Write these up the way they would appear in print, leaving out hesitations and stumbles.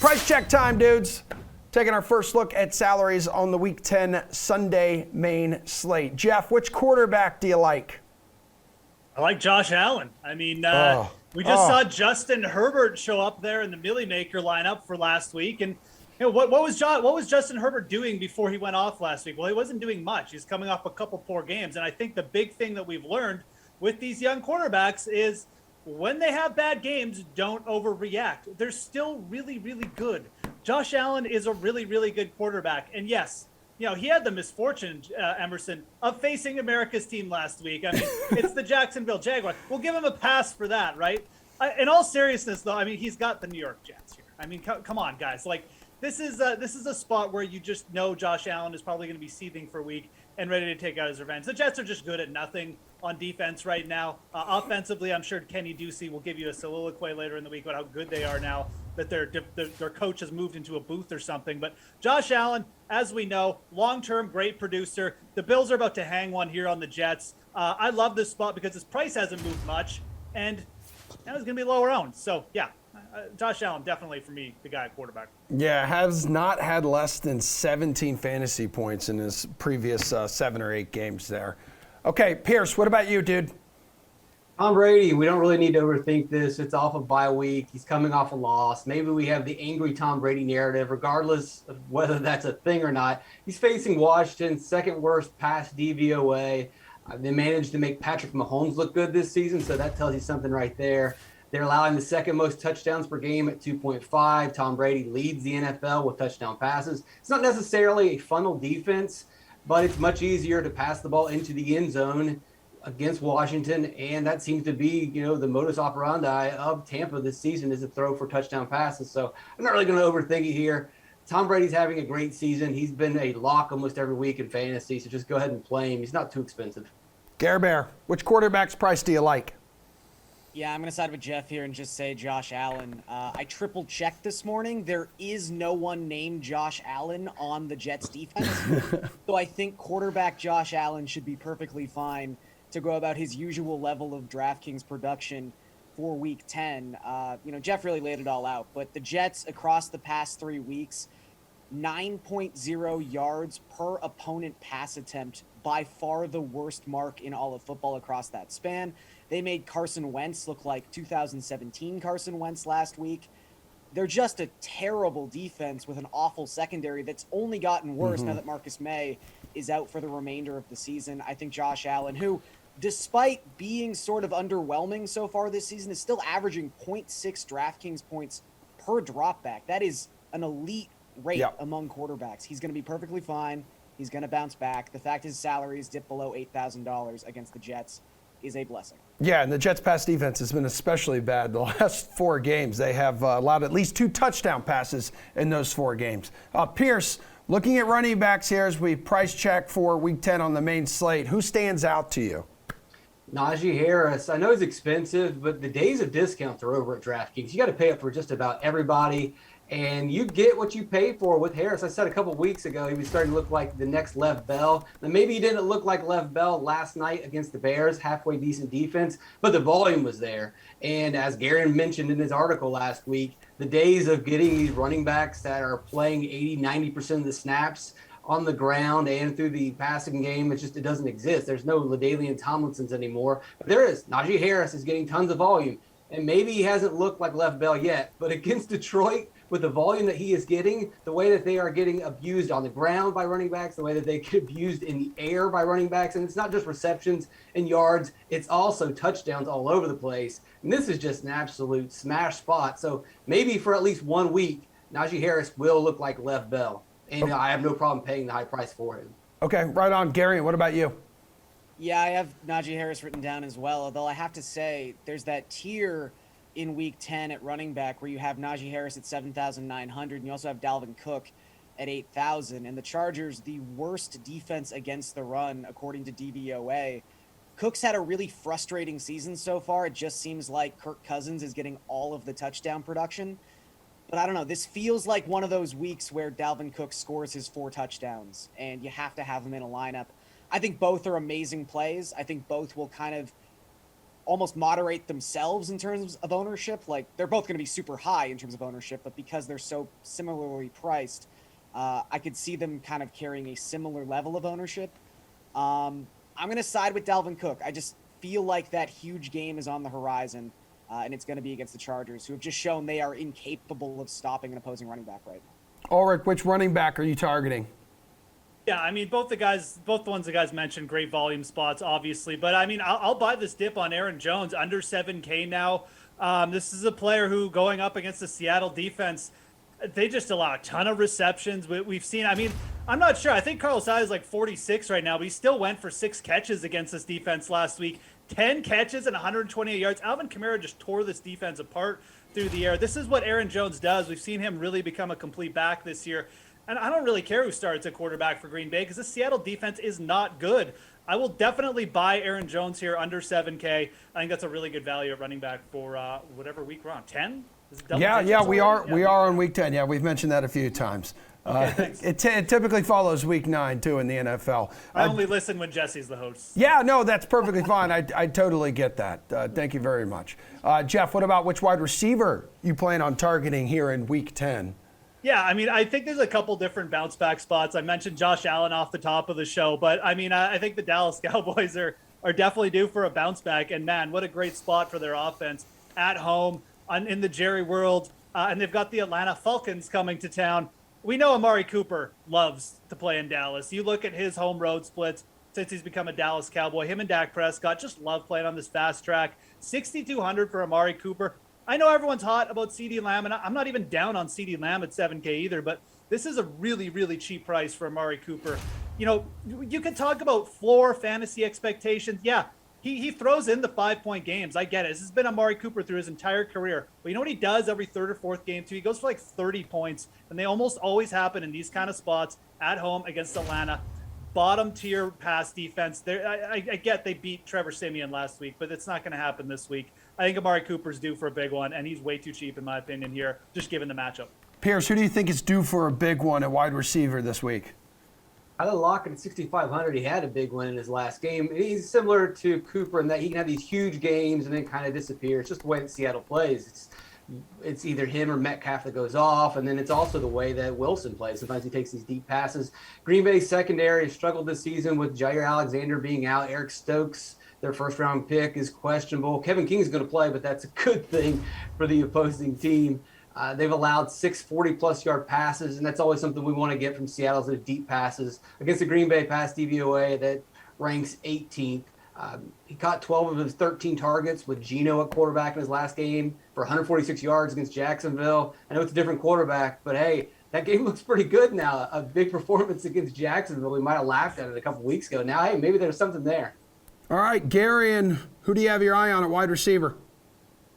Price check time, dudes. Taking our first look at salaries on the Week 10 Sunday main slate. Geoff, which quarterback do you like? I like Josh Allen. I mean, we just saw Justin Herbert show up there in the Millie Maker lineup for last week, and what was Justin Herbert doing before he went off last week? Well, he wasn't doing much. He's coming off a couple poor games, and I think the big thing that we've learned with these young quarterbacks is when they have bad games, don't overreact. They're still really, really good. Josh Allen is a really, really good quarterback, and yes, he had the misfortune, Emerson, of facing America's team last week. I mean, it's the Jacksonville Jaguars. We'll give him a pass for that, right? In all seriousness, though, I mean, he's got the New York Jets here. I mean, come on, guys. Like, this is a spot where you just know Josh Allen is probably going to be seething for a week and ready to take out his revenge. The Jets are just good at nothing on defense right now. Offensively, I'm sure Kenny Ducey will give you a soliloquy later in the week about how good they are now that their coach has moved into a booth or something. But Josh Allen, as we know, long-term great producer. The Bills are about to hang one here on the Jets. I love this spot because his price hasn't moved much, and now he's going to be lower owned. So, yeah, Josh Allen, definitely for me, the guy at quarterback. Yeah, has not had less than 17 fantasy points in his previous 7 or 8 games there. Okay, Pearce, what about you, dude? Tom Brady, we don't really need to overthink this. It's off of bye week. He's coming off a loss. Maybe we have the angry Tom Brady narrative, regardless of whether that's a thing or not. He's facing Washington's second worst pass DVOA. They managed to make Patrick Mahomes look good this season, so that tells you something right there. They're allowing the second most touchdowns per game at 2.5. Tom Brady leads the NFL with touchdown passes. It's not necessarily a funnel defense, but it's much easier to pass the ball into the end zone against Washington, and that seems to be, the modus operandi of Tampa this season is to throw for touchdown passes. So I'm not really going to overthink it here. Tom Brady's having a great season. He's been a lock almost every week in fantasy, so just go ahead and play him. He's not too expensive. Gare Bear, which quarterback's price do you like? Yeah, I'm going to side with Geoff here and just say Josh Allen. I triple-checked this morning. There is no one named Josh Allen on the Jets defense. So I think quarterback Josh Allen should be perfectly fine to go about his usual level of DraftKings production for Week 10. Geoff really laid it all out. But the Jets, across the past 3 weeks, 9.0 yards per opponent pass attempt, by far the worst mark in all of football across that span. They made Carson Wentz look like 2017 Carson Wentz last week. They're just a terrible defense with an awful secondary that's only gotten worse now that Marcus May is out for the remainder of the season. I think Josh Allen, who, despite being sort of underwhelming so far this season, is still averaging 0.6 DraftKings points per dropback. That is an elite rate among quarterbacks. He's going to be perfectly fine. He's going to bounce back. The fact his salary is dipped below $8,000 against the Jets is a blessing. Yeah, and the Jets' pass defense has been especially bad the last 4 games. They have allowed at least 2 touchdown passes in those 4 games. Pearce, looking at running backs here as we price check for Week 10 on the main slate, who stands out to you? Najee Harris. I know he's expensive, but the days of discounts are over at DraftKings. You got to pay up for just about everybody, and you get what you pay for with Harris. I said a couple weeks ago he was starting to look like the next Lev Bell. Now, maybe he didn't look like Lev Bell last night against the Bears, halfway decent defense, but the volume was there. And as Garion mentioned in his article last week, the days of getting these running backs that are playing 80, 90% of the snaps on the ground and through the passing game, it doesn't exist. There's no LaDainian Tomlinsons anymore. But there is. Najee Harris is getting tons of volume. And maybe he hasn't looked like Lev Bell yet, but against Detroit, with the volume that he is getting, the way that they are getting abused on the ground by running backs, the way that they get abused in the air by running backs, and it's not just receptions and yards, it's also touchdowns all over the place. And this is just an absolute smash spot. So maybe for at least 1 week, Najee Harris will look like Lev Bell. And I have no problem paying the high price for him. Okay, right on. Gary, what about you? Yeah, I have Najee Harris written down as well, although I have to say there's that tier in Week 10 at running back where you have Najee Harris at 7,900 and you also have Dalvin Cook at 8,000. And the Chargers, the worst defense against the run, according to DVOA. Cook's had a really frustrating season so far. It just seems like Kirk Cousins is getting all of the touchdown production. But I don't know. This feels like one of those weeks where Dalvin Cook scores his 4 touchdowns and you have to have him in a lineup. I think both are amazing plays. I think both will kind of almost moderate themselves in terms of ownership. Like, they're both going to be super high in terms of ownership, but because they're so similarly priced, I could see them kind of carrying a similar level of ownership. I'm going to side with Dalvin Cook. I just feel like that huge game is on the horizon, and it's going to be against the Chargers, who have just shown they are incapable of stopping an opposing running back right now. Ulrich, which running back are you targeting? Yeah, I mean, both the ones the guys mentioned, great volume spots, obviously. But, I mean, I'll buy this dip on Aaron Jones, under 7K now. This is a player who, going up against the Seattle defense, they just allow a ton of receptions. We've seen, I mean, I'm not sure. I think Carlos Hyde is like 46 right now, but he still went for 6 catches against this defense last week. 10 catches and 128 yards. Alvin Kamara just tore this defense apart through the air. This is what Aaron Jones does. We've seen him really become a complete back this year. And I don't really care who starts at quarterback for Green Bay because the Seattle defense is not good. I will definitely buy Aaron Jones here under 7K. I think that's a really good value at running back for whatever week we're on. 10? Yeah, we are on week 10. Yeah, we've mentioned that a few times. Okay, it typically follows week 9 too in the NFL. I only listen when Jesse's the host. Yeah, no, that's perfectly fine. I totally get that. Thank you very much. Geoff, what about which wide receiver you plan on targeting here in week 10? Yeah, I mean, I think there's a couple different bounce back spots. I mentioned Josh Allen off the top of the show, but I mean, I think the Dallas Cowboys are definitely due for a bounce back. And man, what a great spot for their offense at home in the Jerry World. And they've got the Atlanta Falcons coming to town. We know Amari Cooper loves to play in Dallas. You look at his home road splits since he's become a Dallas Cowboy. Him and Dak Prescott just love playing on this fast track. 6,200 for Amari Cooper. I know everyone's hot about CeeDee Lamb, and I'm not even down on CeeDee Lamb at 7K either, but this is a really, really cheap price for Amari Cooper. You know, you can talk about floor fantasy expectations. Yeah, he throws in the 5-point games. I get it. This has been Amari Cooper through his entire career. But you know what he does every third or fourth game, too? He goes for like 30 points, and they almost always happen in these kind of spots at home against Atlanta. Bottom tier pass defense. I get they beat Trevor Siemian last week, but it's not going to happen this week. I think Amari Cooper's due for a big one, and he's way too cheap in my opinion here, just given the matchup. Pearce, who do you think is due for a big one at wide receiver this week? I had Lockett at 6,500. He had a big one in his last game. He's similar to Cooper in that he can have these huge games and then kind of disappear. It's just the way that Seattle plays. It's either him or Metcalf that goes off, and then it's also the way that Wilson plays. Sometimes he takes these deep passes. Green Bay's secondary has struggled this season with Jair Alexander being out. Eric Stokes, their first-round pick, is questionable. Kevin King is going to play, but that's a good thing for the opposing team. They've allowed 6 40-plus yard passes, and that's always something we want to get from Seattle's deep passes. Against the Green Bay pass DVOA that ranks 18th. He caught 12 of his 13 targets with Geno at quarterback in his last game for 146 yards against Jacksonville. I know it's a different quarterback, but hey, that game looks pretty good now. A big performance against Jacksonville. We might have laughed at it a couple weeks ago. Now, hey, maybe there's something there. All right, Garion, who do you have your eye on at wide receiver?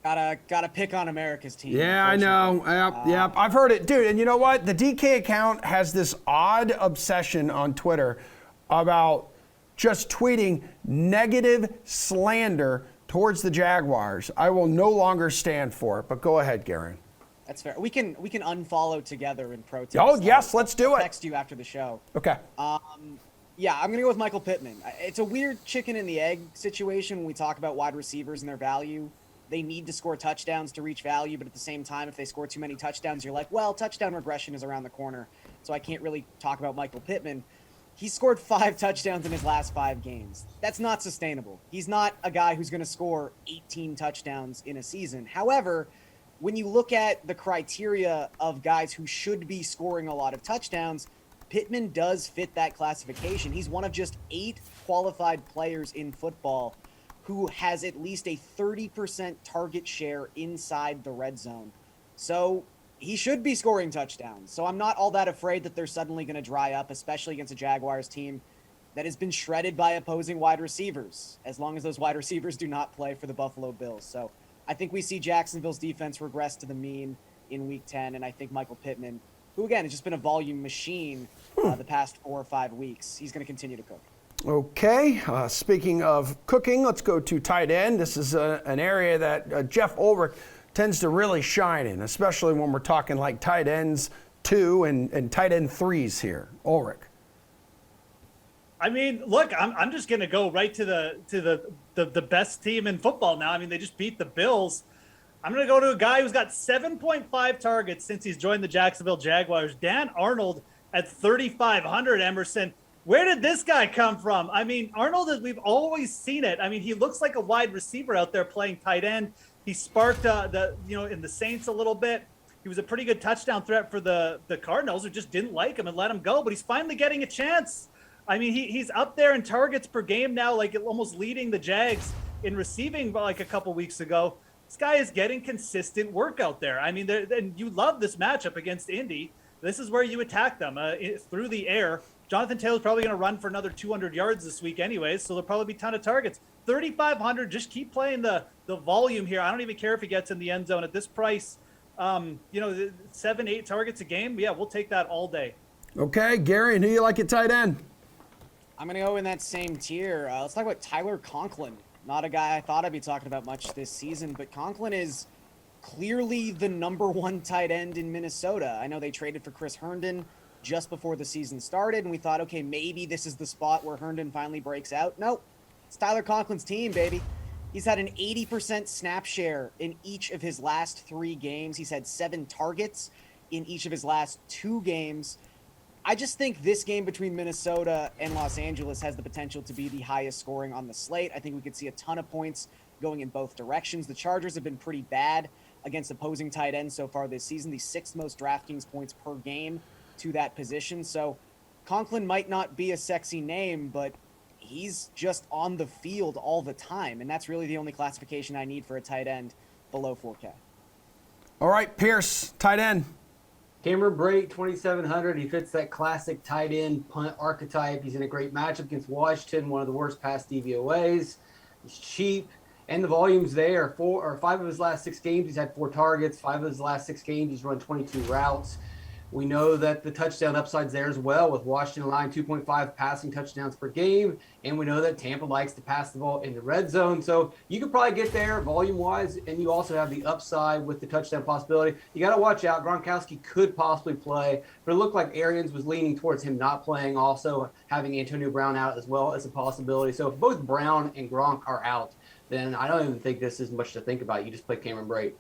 Gotta pick on America's team. Yeah, I know. Yep. I've heard it. Dude, and you know what? The DK account has this odd obsession on Twitter about just tweeting negative slander towards the Jaguars. I will no longer stand for it, but go ahead, Garion. That's fair. We can unfollow together in protest. Oh, yes, let's do it. I'll text you after the show. Okay. Yeah, I'm going to go with Michael Pittman. It's a weird chicken and the egg situation when we talk about wide receivers and their value. They need to score touchdowns to reach value, but at the same time, if they score too many touchdowns, you're like, well, touchdown regression is around the corner, so I can't really talk about Michael Pittman. He scored 5 touchdowns in his last 5 games. That's not sustainable. He's not a guy who's going to score 18 touchdowns in a season. However, when you look at the criteria of guys who should be scoring a lot of touchdowns, Pittman does fit that classification. He's one of just 8 qualified players in football who has at least a 30% target share inside the red zone. So he should be scoring touchdowns. So I'm not all that afraid that they're suddenly going to dry up, especially against a Jaguars team that has been shredded by opposing wide receivers, as long as those wide receivers do not play for the Buffalo Bills. So I think we see Jacksonville's defense regress to the mean in Week 10, and I think Michael Pittman, who again has just been a volume machine the past 4 or 5 weeks, he's going to continue to cook. Okay, speaking of cooking, let's go to tight end. This is an area that Geoff Ulrich tends to really shine in, especially when we're talking like tight ends 2 and tight end 3s here. Ulrich. I mean, look, I'm just gonna go right to the best team in football now. I mean, they just beat the Bills. I'm gonna go to a guy who's got 7.5 targets since he's joined the Jacksonville Jaguars. Dan Arnold at 3,500. Emerson, where did this guy come from? I mean, Arnold, as we've always seen it. I mean, he looks like a wide receiver out there playing tight end. He sparked in the Saints a little bit. He was a pretty good touchdown threat for the Cardinals, who just didn't like him and let him go. But he's finally getting a chance. I mean, he's up there in targets per game now, like almost leading the Jags in receiving like a couple weeks ago. This guy is getting consistent work out there. I mean, and you love this matchup against Indy. This is where you attack them through the air. Jonathan Taylor's probably going to run for another 200 yards this week anyways, so there'll probably be a ton of targets. 3,500, just keep playing the volume here. I don't even care if he gets in the end zone at this price. 7-8 targets a game. Yeah, we'll take that all day. Okay, Gary, and who you like at tight end? I'm going to go in that same tier. Let's talk about Tyler Conklin. Not a guy I thought I'd be talking about much this season, but Conklin is clearly the number one tight end in Minnesota. I know they traded for Chris Herndon just before the season started, and we thought, okay, maybe this is the spot where Herndon finally breaks out. Nope. It's Tyler Conklin's team, baby. He's had an 80% snap share in each of his last 3 games. He's had 7 targets in each of his last 2 games. I just think this game between Minnesota and Los Angeles has the potential to be the highest scoring on the slate. I think we could see a ton of points going in both directions. The Chargers have been pretty bad against opposing tight ends so far this season, the 6th most DraftKings points per game to that position. So Conklin might not be a sexy name, but he's just on the field all the time, and that's really the only classification I need for a tight end below 4K. All right, Pearce, tight end. Cameron Brate, 2,700. He fits that classic tight end punt archetype. He's in a great matchup against Washington, one of the worst pass DVOAs. He's cheap, and the volume's there. 5 of his last 6 games, he's had 4 targets. 5 of his last 6 games, he's run 22 routes. We know that the touchdown upside's there as well, with Washington allowing 2.5 passing touchdowns per game, and we know that Tampa likes to pass the ball in the red zone. So you could probably get there volume-wise, and you also have the upside with the touchdown possibility. You got to watch out. Gronkowski could possibly play, but it looked like Arians was leaning towards him not playing, also having Antonio Brown out as well as a possibility. So if both Brown and Gronk are out, then I don't even think this is much to think about. You just play Cameron Brate.